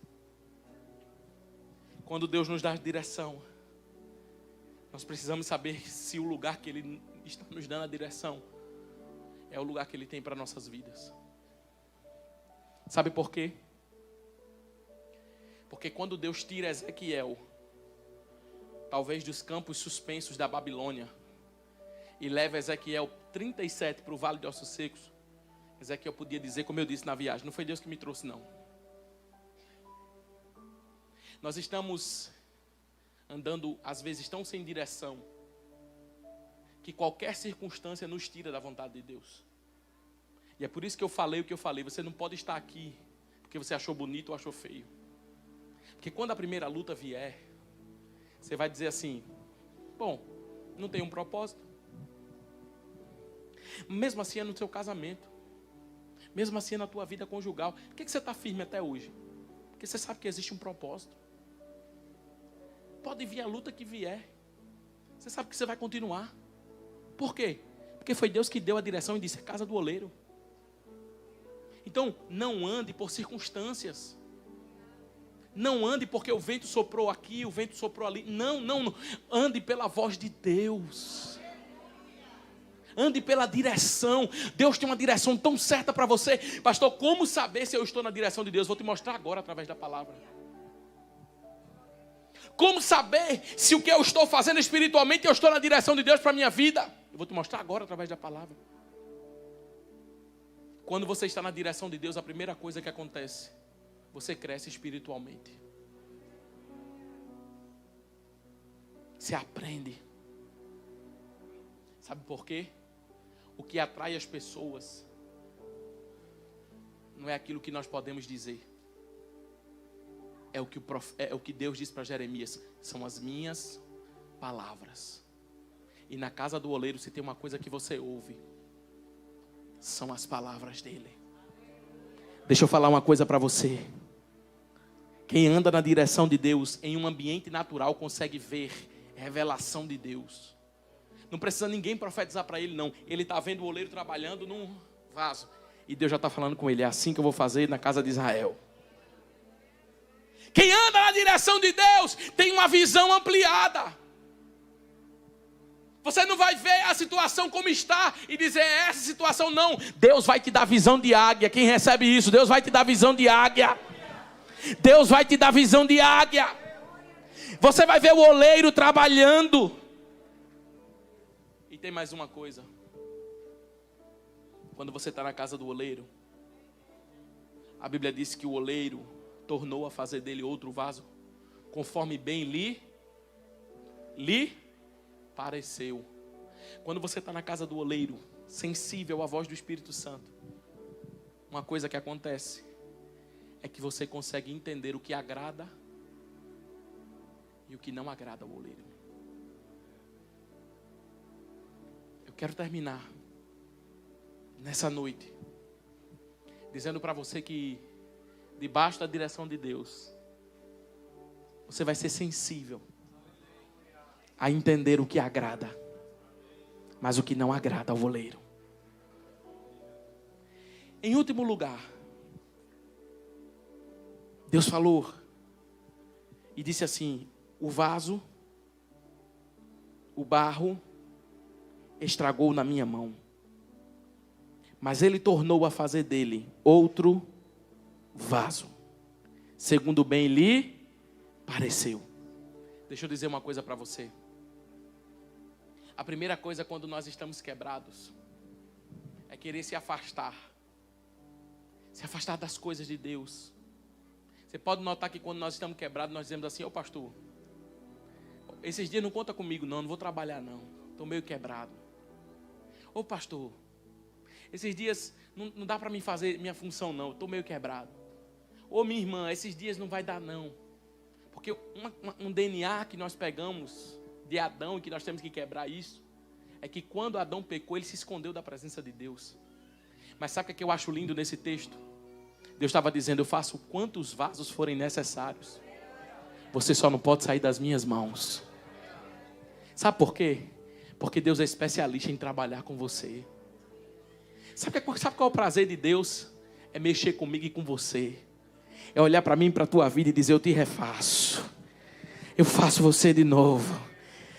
Quando Deus nos dá direção, nós precisamos saber se o lugar que Ele está nos dando a direção é o lugar que Ele tem para nossas vidas. Sabe por quê? Porque quando Deus tira Ezequiel, talvez dos campos suspensos da Babilônia, e leva Ezequiel 37 para o Vale de Ossos Secos, Ezequiel podia dizer, como eu disse na viagem: não foi Deus que me trouxe, não. Nós estamos andando, às vezes, tão sem direção, que qualquer circunstância nos tira da vontade de Deus. E é por isso que eu falei o que eu falei. Você não pode estar aqui porque você achou bonito ou achou feio. Porque quando a primeira luta vier, você vai dizer assim: bom, não tem um propósito. Mesmo assim é no seu casamento. Mesmo assim é na tua vida conjugal. Por que você está firme até hoje? Porque você sabe que existe um propósito. Pode vir a luta que vier, você sabe que você vai continuar. Por quê? Porque foi Deus que deu a direção e disse: é casa do oleiro. Então, não ande por circunstâncias. Não ande porque o vento soprou aqui, o vento soprou ali. Não. Ande pela voz de Deus. Ande pela direção. Deus tem uma direção tão certa para você. Pastor, como saber se eu estou na direção de Deus? Vou te mostrar agora através da palavra. Como saber se o que eu estou fazendo espiritualmente eu estou na direção de Deus para a minha vida? Eu vou te mostrar agora através da palavra. Quando você está na direção de Deus, a primeira coisa que acontece, você cresce espiritualmente. Você aprende. Sabe por quê? O que atrai as pessoas não é aquilo que nós podemos dizer. É o que Deus disse para Jeremias. São as minhas palavras. E na casa do oleiro, se tem uma coisa que você ouve, são as palavras dele. Deixa eu falar uma coisa para você. Quem anda na direção de Deus, em um ambiente natural, consegue ver revelação de Deus. Não precisa ninguém profetizar para ele, não. Ele está vendo o oleiro trabalhando num vaso. E Deus já está falando com ele. É assim que eu vou fazer na casa de Israel. Quem anda na direção de Deus tem uma visão ampliada. Você não vai ver a situação como está e dizer, essa situação não. Deus vai te dar visão de águia. Quem recebe isso? Deus vai te dar visão de águia. Deus vai te dar visão de águia. Você vai ver o oleiro trabalhando. E tem mais uma coisa. Quando você está na casa do oleiro, a Bíblia diz que o oleiro tornou a fazer dele outro vaso, conforme bem lhe pareceu. Quando você está na casa do oleiro, sensível à voz do Espírito Santo, uma coisa que acontece é que você consegue entender o que agrada e o que não agrada ao oleiro. Eu quero terminar nessa noite dizendo para você que debaixo da direção de Deus, você vai ser sensível a entender o que agrada, mas o que não agrada ao oleiro. Em último lugar, Deus falou e disse assim: o vaso, o barro, estragou na minha mão, mas ele tornou a fazer dele outro vaso, segundo bem lhe pareceu. Deixa eu dizer uma coisa para você. A primeira coisa quando nós estamos quebrados é querer se afastar das coisas de Deus. Você pode notar que quando nós estamos quebrados, nós dizemos assim: ô pastor, esses dias não conta comigo não vou trabalhar não, estou meio quebrado. Ô pastor, esses dias não dá para mim fazer minha função não, estou meio quebrado. Ô minha irmã, esses dias não vai dar não. Porque um DNA que nós pegamos de Adão e que nós temos que quebrar isso, é que quando Adão pecou, ele se escondeu da presença de Deus. Mas sabe o que eu acho lindo nesse texto? Deus estava dizendo: eu faço quantos vasos forem necessários. Você só não pode sair das minhas mãos. Sabe por quê? Porque Deus é especialista em trabalhar com você. Sabe qual é o prazer de Deus? É mexer comigo e com você. É olhar para mim, para a tua vida e dizer: eu te refaço. Eu faço você de novo.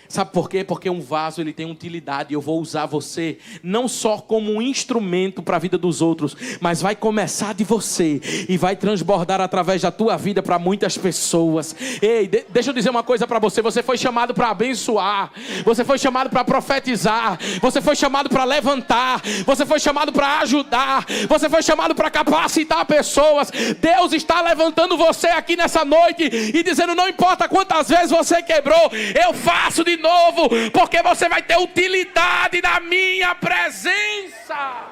Sabe por quê? Porque um vaso ele tem utilidade. Eu vou usar você não só como um instrumento para a vida dos outros, mas vai começar de você e vai transbordar através da tua vida para muitas pessoas. Ei, deixa eu dizer uma coisa para você. Você foi chamado para abençoar. Você foi chamado para profetizar. Você foi chamado para levantar. Você foi chamado para ajudar. Você foi chamado para capacitar pessoas. Deus está levantando você aqui nessa noite e dizendo: não importa quantas vezes você quebrou, eu faço de novo, porque você vai ter utilidade na minha presença.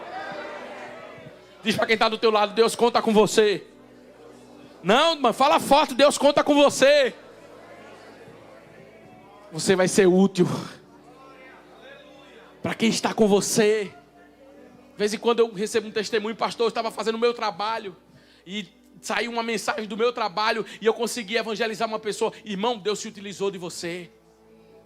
Diz para quem está do teu lado: Deus conta com você. Não, mano, fala forte: Deus conta com você. Você vai ser útil para quem está com você. De vez em quando eu recebo um testemunho: pastor, eu estava fazendo o meu trabalho e saiu uma mensagem do meu trabalho e eu consegui evangelizar uma pessoa. Irmão, Deus se utilizou de você.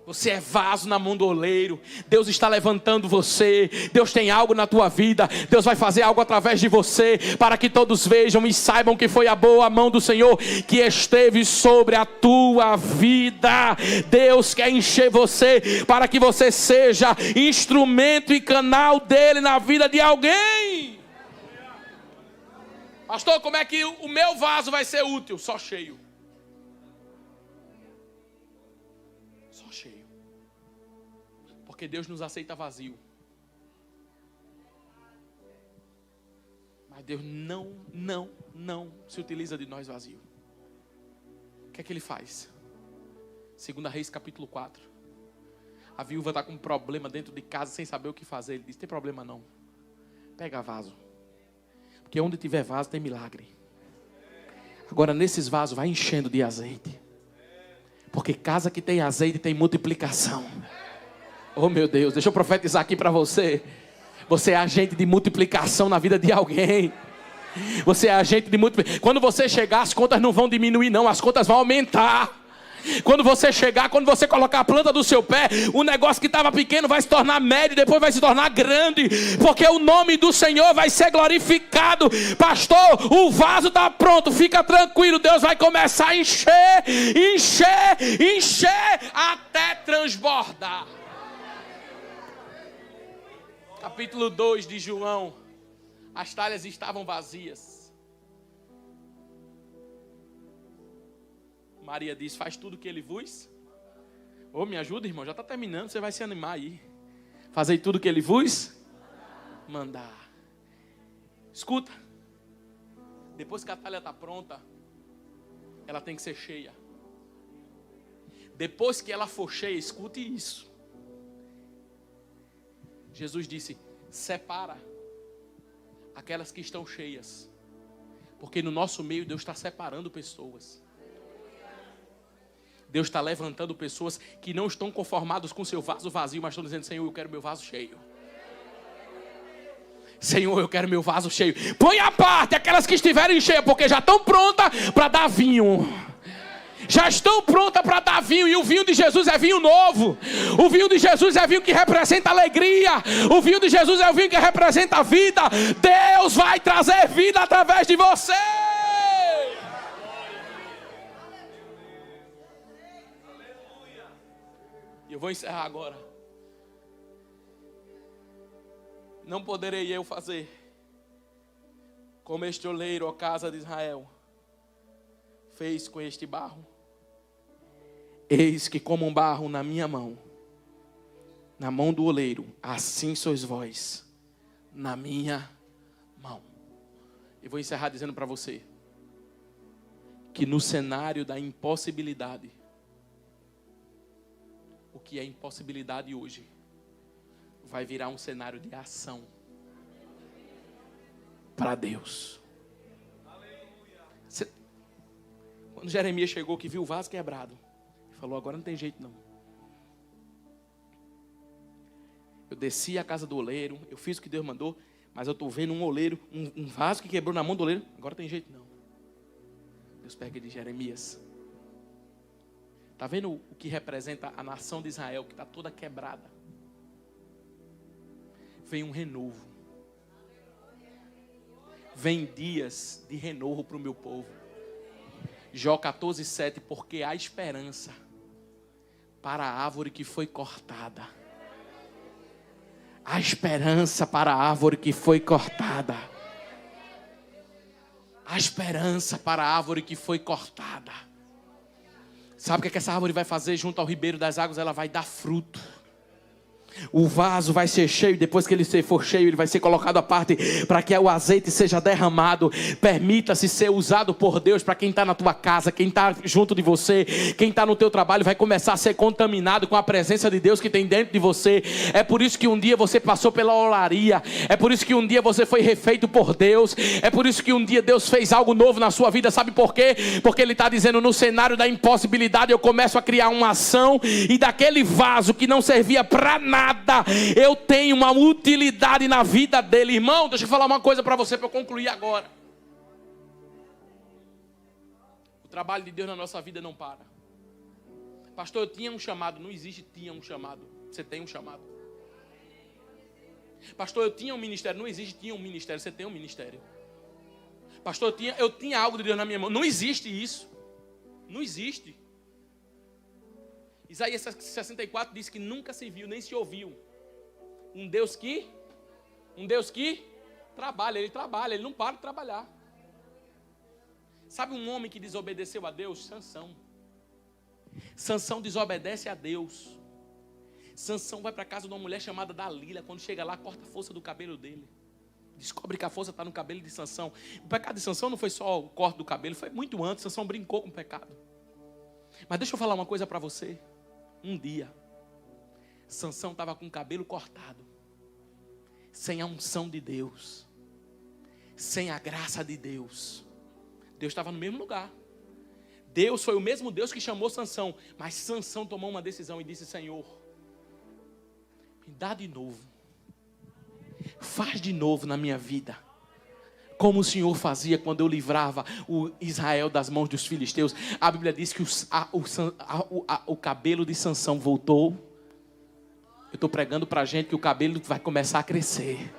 Você é vaso na mão do oleiro. Deus está levantando você. Deus tem algo na tua vida. Deus vai fazer algo através de você, para que todos vejam e saibam que foi a boa mão do Senhor que esteve sobre a tua vida. Deus quer encher você para que você seja instrumento e canal dele na vida de alguém. Pastor, como é que o meu vaso vai ser útil? Só cheio. Porque Deus nos aceita vazio. Mas Deus não se utiliza de nós vazio. O que é que Ele faz? 2 Reis capítulo 4. A viúva está com um problema dentro de casa sem saber o que fazer. Ele disse: tem problema não. Pega vaso. Porque onde tiver vaso tem milagre. Agora nesses vasos vai enchendo de azeite. Porque casa que tem azeite tem multiplicação. Oh meu Deus, deixa eu profetizar aqui para você. Você é agente de multiplicação na vida de alguém. Você é agente de multiplicação. Quando você chegar, as contas não vão diminuir não, as contas vão aumentar. Quando você chegar, quando você colocar a planta do seu pé, o negócio que estava pequeno vai se tornar médio, depois vai se tornar grande, porque o nome do Senhor vai ser glorificado. Pastor, o vaso está pronto, fica tranquilo, Deus vai começar a encher, encher, encher, até transbordar. Capítulo 2 de João. As talhas estavam vazias. Maria diz: faz tudo o que ele vos. Ô, me ajuda, irmão, já está terminando, você vai se animar aí. Fazei tudo o que ele vos mandar. Escuta. Depois que a talha está pronta, ela tem que ser cheia. Depois que ela for cheia, escute isso. Jesus disse: separa aquelas que estão cheias. Porque no nosso meio Deus está separando pessoas. Deus está levantando pessoas que não estão conformadas com seu vaso vazio, mas estão dizendo: Senhor, eu quero meu vaso cheio. Senhor, eu quero meu vaso cheio. Põe à parte aquelas que estiverem cheias, porque já estão prontas para dar vinho. Já estão prontas para dar vinho. E o vinho de Jesus é vinho novo. O vinho de Jesus é vinho que representa alegria. O vinho de Jesus é o vinho que representa a vida. Deus vai trazer vida através de você. Eu vou encerrar agora. Não poderei eu fazer como este oleiro, ó casa de Israel, fez com este barro. Eis que como um barro na minha mão, na mão do oleiro, assim sois vós, na minha mão. Eu vou encerrar dizendo para você que no cenário da impossibilidade, o que é impossibilidade hoje vai virar um cenário de ação para Deus. Quando Jeremias chegou, que viu o vaso quebrado, ele falou: agora não tem jeito não. Eu desci à casa do oleiro, eu fiz o que Deus mandou, mas eu estou vendo um oleiro, um vaso que quebrou na mão do oleiro, agora não tem jeito não. Deus pega de Jeremias. Está vendo o que representa a nação de Israel, que está toda quebrada? Vem um renovo. Vem dias de renovo para o meu povo. Jó 14:7, porque há esperança para a árvore que foi cortada. Há esperança para a árvore que foi cortada. Há esperança para a árvore que foi cortada. Sabe o que essa árvore vai fazer junto ao ribeiro das águas? Ela vai dar fruto. O vaso vai ser cheio, depois que ele for cheio, ele vai ser colocado à parte para que o azeite seja derramado. Permita-se ser usado por Deus. Para quem está na tua casa, quem está junto de você, quem está no teu trabalho, vai começar a ser contaminado com a presença de Deus que tem dentro de você. É por isso que um dia você passou pela olaria. É por isso que um dia você foi refeito por Deus. É por isso que um dia Deus fez algo novo na sua vida. Sabe por quê? Porque Ele está dizendo: no cenário da impossibilidade eu começo a criar uma ação, e daquele vaso que não servia para nada, eu tenho uma utilidade na vida dele. Irmão, deixa eu falar uma coisa para você, para eu concluir agora. O trabalho de Deus na nossa vida não para. Pastor, eu tinha um chamado. Não existe tinha um chamado. Você tem um chamado. Pastor, eu tinha um ministério. Não existe tinha um ministério. Você tem um ministério. Pastor, eu tinha algo de Deus na minha mão. Não existe isso. Não existe. Isaías 64 diz que nunca se viu, nem se ouviu um Deus que trabalha, ele não para de trabalhar. Sabe um homem que desobedeceu a Deus? Sansão. Sansão desobedece a Deus. Sansão vai para a casa de uma mulher chamada Dalila. Quando chega lá, corta a força do cabelo dele. Descobre que a força está no cabelo de Sansão. O pecado de Sansão não foi só o corte do cabelo, foi muito antes. Sansão brincou com o pecado. Mas deixa eu falar uma coisa para você. Um dia, Sansão estava com o cabelo cortado, sem a unção de Deus, sem a graça de Deus. Deus estava no mesmo lugar. Deus foi o mesmo Deus que chamou Sansão, mas Sansão tomou uma decisão e disse: Senhor, me dá de novo, faz de novo na minha vida, como o Senhor fazia quando eu livrava o Israel das mãos dos filisteus. A Bíblia diz que o cabelo de Sansão voltou. Eu estou pregando para a gente que o cabelo vai começar a crescer.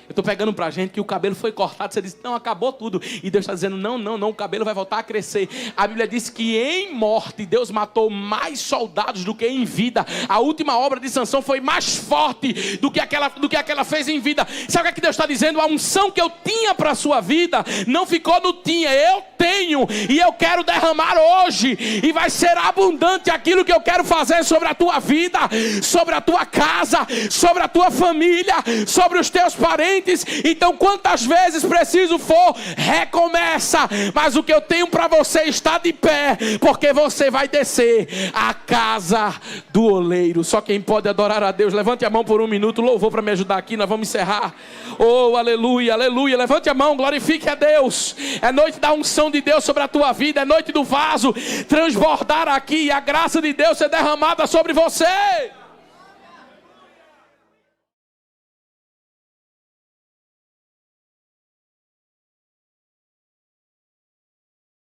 Eu estou pregando para a gente que o cabelo foi cortado. Você disse: não, acabou tudo. E Deus está dizendo: não, o cabelo vai voltar a crescer. A Bíblia diz que em morte Deus matou mais soldados do que em vida. A última obra de Sansão foi mais forte do que aquela fez em vida. Sabe o que Deus está dizendo? A unção que eu tinha para a sua vida não ficou no tinha, eu tenho, e eu quero derramar hoje, e vai ser abundante aquilo que eu quero fazer sobre a tua vida, sobre a tua casa, sobre a tua família, sobre os teus parentes. Então, quantas vezes preciso for, recomeça. Mas o que eu tenho para você está de pé, porque você vai descer a casa do oleiro. Só quem pode adorar a Deus, levante a mão por um minuto. Louvor para me ajudar aqui, nós vamos encerrar. Oh, aleluia, aleluia. Levante a mão, glorifique a Deus. É noite da unção de Deus sobre a tua vida, é noite do vaso transbordar aqui e a graça de Deus ser derramada sobre você.